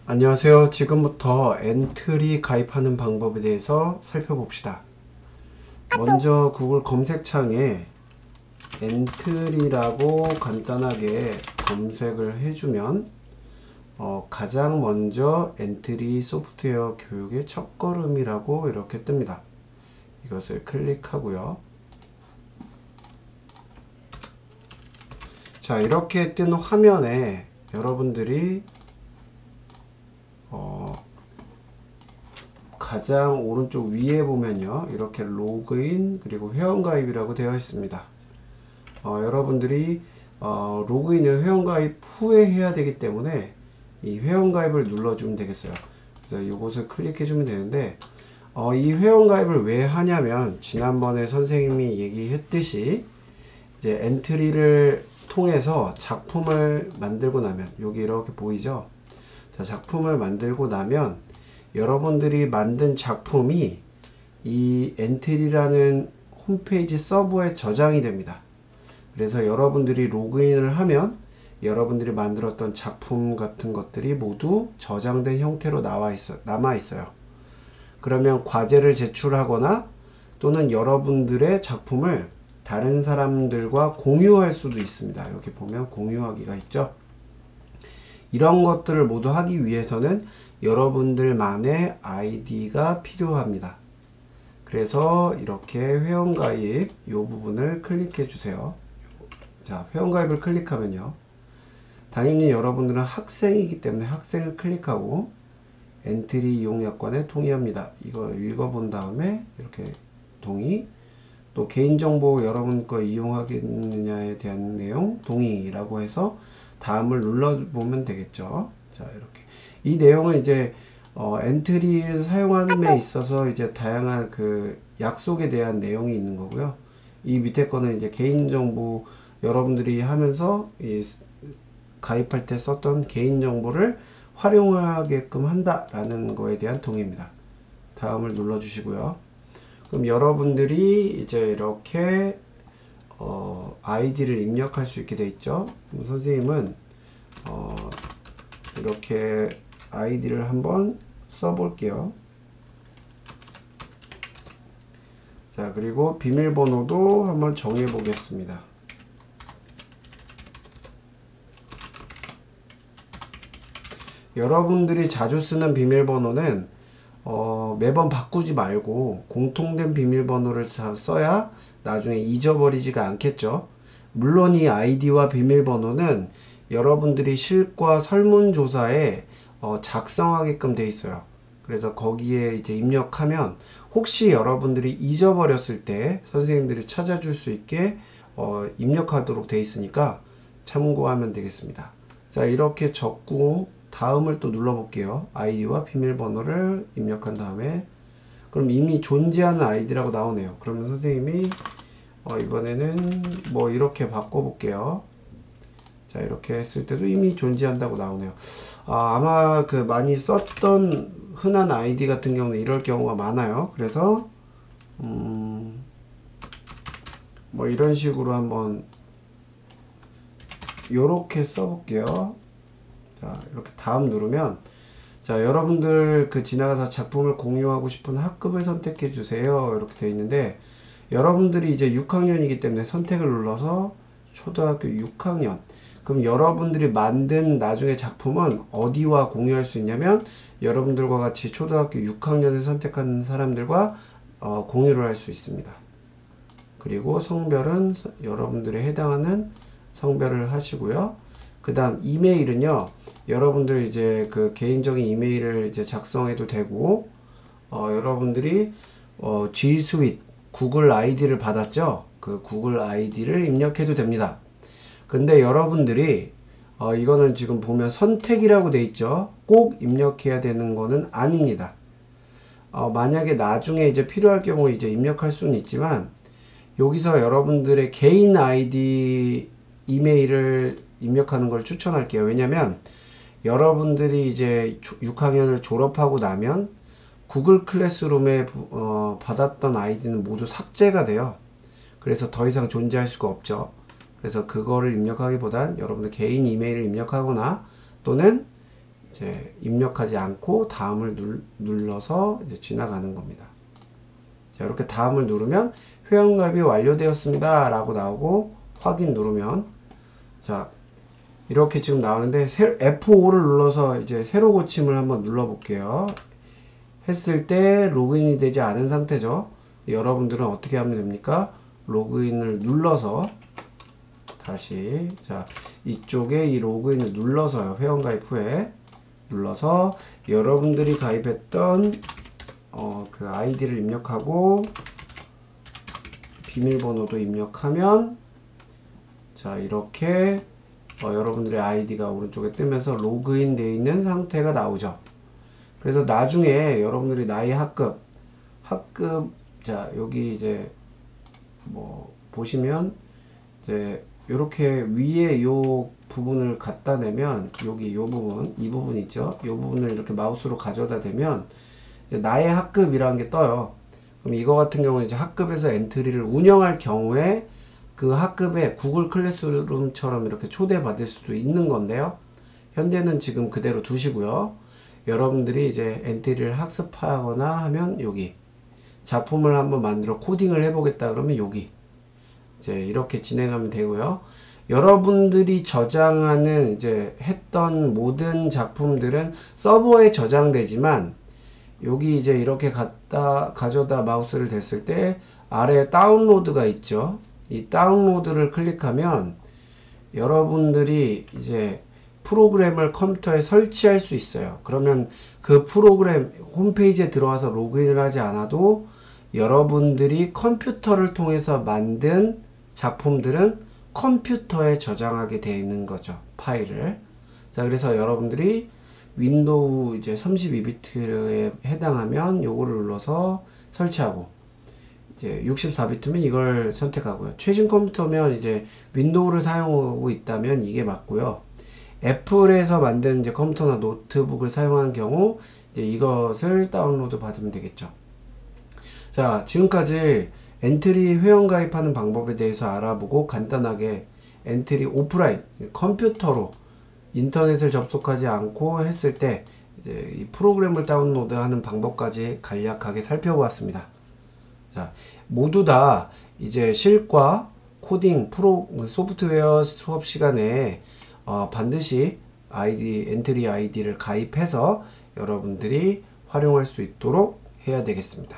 안녕하세요. 지금부터 엔트리 가입하는 방법에 대해서 살펴봅시다. 먼저 구글 검색창에 엔트리라고 간단하게 검색을 해주면 가장 먼저 엔트리 소프트웨어 교육의 첫걸음이라고 이렇게 뜹니다. 이것을 클릭하고요. 자, 이렇게 뜬 화면에 여러분들이 가장 오른쪽 위에 보면요, 이렇게 로그인 그리고 회원가입이라고 되어 있습니다. 여러분들이 로그인을 회원가입 후에 해야 되기 때문에 이 회원가입을 눌러주면 되겠어요. 그래서 이곳을 클릭해 주면 되는데, 이 회원가입을 왜 하냐면 지난번에 선생님이 얘기했듯이 이제 엔트리를 통해서 작품을 만들고 나면, 여기 이렇게 보이죠? 자, 작품을 만들고 나면 여러분들이 만든 작품이 이 엔트리라는 홈페이지 서버에 저장이 됩니다. 그래서 여러분들이 로그인을 하면 여러분들이 만들었던 작품 같은 것들이 모두 저장된 형태로 남아 있어요. 그러면 과제를 제출하거나 또는 여러분들의 작품을 다른 사람들과 공유할 수도 있습니다. 이렇게 보면 공유하기가 있죠. 이런 것들을 모두 하기 위해서는 여러분들만의 아이디가 필요합니다. 그래서 이렇게 회원가입 이 부분을 클릭해 주세요. 자, 회원가입을 클릭하면요, 당연히 여러분들은 학생이기 때문에 학생을 클릭하고 엔트리 이용 약관에 동의합니다. 이거 읽어본 다음에 이렇게 동의, 또 개인정보 여러분 거 이용하겠느냐에 대한 내용 동의라고 해서 다음을 눌러보면 되겠죠. 자, 이렇게 이 내용은 이제 엔트리를 사용함에 있어서 이제 다양한 그 약속에 대한 내용이 있는 거고요. 이 밑에 거는 이제 개인정보 여러분들이 하면서 가입할 때 썼던 개인정보를 활용하게끔 한다라는 거에 대한 동의입니다. 다음을 눌러주시고요. 그럼 여러분들이 이제 이렇게 아이디를 입력할 수 있게 돼 있죠. 그럼 선생님은 이렇게 아이디를 한번 써볼게요. 자, 그리고 비밀번호도 한번 정해 보겠습니다. 여러분들이 자주 쓰는 비밀번호는 매번 바꾸지 말고 공통된 비밀번호를 써야 나중에 잊어버리지가 않겠죠. 물론 이 아이디와 비밀번호는 여러분들이 실과 설문조사에 작성하게끔 돼 있어요. 그래서 거기에 이제 입력하면 혹시 여러분들이 잊어버렸을 때 선생님들이 찾아줄 수 있게 입력하도록 돼 있으니까 참고하면 되겠습니다. 자, 이렇게 적고 다음을 또 눌러 볼게요. 아이디와 비밀번호를 입력한 다음에, 그럼 이미 존재하는 아이디라고 나오네요. 그러면 선생님이 이번에는 뭐 이렇게 바꿔 볼게요. 자, 이렇게 했을 때도 이미 존재한다고 나오네요. 아마 그 많이 썼던 흔한 아이디 같은 경우는 이럴 경우가 많아요. 그래서 뭐 이런 식으로 한번 요렇게 써볼게요. 자, 이렇게 다음 누르면, 자, 여러분들 그 지나가서 작품을 공유하고 싶은 학급을 선택해 주세요. 이렇게 되어 있는데, 여러분들이 이제 6학년이기 때문에 선택을 눌러서 초등학교 6학년. 그럼 여러분들이 만든 나중에 작품은 어디와 공유할 수 있냐면 여러분들과 같이 초등학교 6학년을 선택한 사람들과 공유를 할 수 있습니다. 그리고 성별은 여러분들에 해당하는 성별을 하시고요. 그 다음 이메일은요, 여러분들 이제 그 개인적인 이메일을 이제 작성해도 되고, 여러분들이 G Suite 구글 아이디를 받았죠. 그 구글 아이디를 입력해도 됩니다. 근데 여러분들이 이거는 지금 보면 선택이라고 돼 있죠. 꼭 입력해야 되는 거는 아닙니다. 만약에 나중에 이제 필요할 경우에 이제 입력할 수는 있지만, 여기서 여러분들의 개인 아이디 이메일을 입력하는 걸 추천할게요. 왜냐면 여러분들이 이제 6학년을 졸업하고 나면 구글 클래스룸에 받았던 아이디는 모두 삭제가 돼요. 그래서 더 이상 존재할 수가 없죠. 그래서 그거를 입력하기보단 여러분들 개인 이메일을 입력하거나 또는 이제 입력하지 않고 다음을 눌러서 이제 지나가는 겁니다. 자, 이렇게 다음을 누르면 회원가입이 완료되었습니다 라고 나오고 확인 누르면, 자, 이렇게 지금 나오는데 F5를 눌러서 이제 새로 고침을 한번 눌러 볼게요. 했을 때 로그인이 되지 않은 상태죠. 여러분들은 어떻게 하면 됩니까? 로그인을 눌러서 다시, 자, 이쪽에 이 로그인을 눌러서요. 회원가입 후에 눌러서 여러분들이 가입했던 그 아이디를 입력하고 비밀번호도 입력하면, 자, 이렇게 여러분들의 아이디가 오른쪽에 뜨면서 로그인 되어 있는 상태가 나오죠. 그래서 나중에 여러분들이 나이 학급, 자, 여기 이제 뭐 보시면 이제 이렇게 위에 요 부분을 갖다 대면, 여기 요 부분, 이 부분 있죠? 요 부분을 이렇게 마우스로 가져다 대면 이제 나의 학급이라는 게 떠요. 그럼 이거 같은 경우는 이제 학급에서 엔트리를 운영할 경우에 그 학급에 구글 클래스룸처럼 이렇게 초대받을 수도 있는 건데요. 현재는 지금 그대로 두시고요. 여러분들이 이제 엔트리를 학습하거나 하면 여기 작품을 한번 만들어 코딩을 해보겠다 그러면 여기 이제 이렇게 진행하면 되고요. 여러분들이 저장하는 이제 했던 모든 작품들은 서버에 저장되지만 여기 이제 이렇게 가져다 마우스를 댔을 때 아래에 다운로드가 있죠. 이 다운로드를 클릭하면 여러분들이 이제 프로그램을 컴퓨터에 설치할 수 있어요. 그러면 그 프로그램 홈페이지에 들어와서 로그인을 하지 않아도 여러분들이 컴퓨터를 통해서 만든 작품들은 컴퓨터에 저장하게 되어 있는 거죠. 파일을. 자, 그래서 여러분들이 윈도우 이제 32비트에 해당하면 요거를 눌러서 설치하고, 이제 64비트면 이걸 선택하고요. 최신 컴퓨터면 이제 윈도우를 사용하고 있다면 이게 맞고요. 애플에서 만든 이제 컴퓨터나 노트북을 사용하는 경우 이제 이것을 다운로드 받으면 되겠죠. 자, 지금까지 엔트리 회원 가입하는 방법에 대해서 알아보고 간단하게 엔트리 오프라인 컴퓨터로 인터넷을 접속하지 않고 했을 때 이제 이 프로그램을 다운로드 하는 방법까지 간략하게 살펴보았습니다. 자, 모두 다 이제 실과 코딩 소프트웨어 수업 시간에 반드시 엔트리 아이디를 가입해서 여러분들이 활용할 수 있도록 해야 되겠습니다.